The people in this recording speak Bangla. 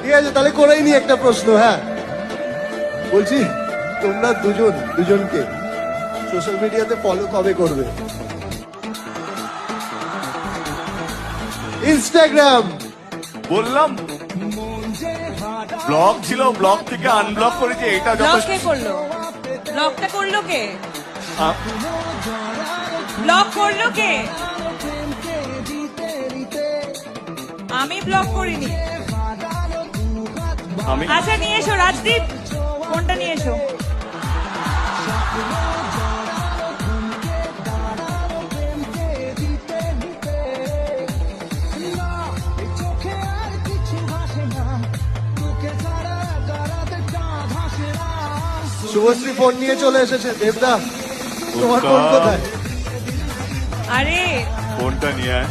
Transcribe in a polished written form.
ঠিক আছে, তাহলে করেই নি একটা প্রশ্ন। হ্যাঁ, বলছি তোমরা দুজনকে সোশ্যাল মিডিয়াতে ফলো কবে করবে? ইনস্টাগ্রাম। বললাম ব্লগ ছিল, ব্লগ থেকে আনব্লক করেছে, এটা ব্লগ যথেষ্ট। কে করলো? ব্লগটা করলো কে? আ- ব্লগ করলো কে? আমি ব্লগ করিনি। আমি আচ্ছা নিয়ে এসো রাজদীপ, ফোনটা নিয়ে এসো। শুভশ্রী ফোন নিয়ে চলে এসেছে। দেবদা, তোমার ফোন কোথায়? আরে ফোনটা নিয়ে আয়।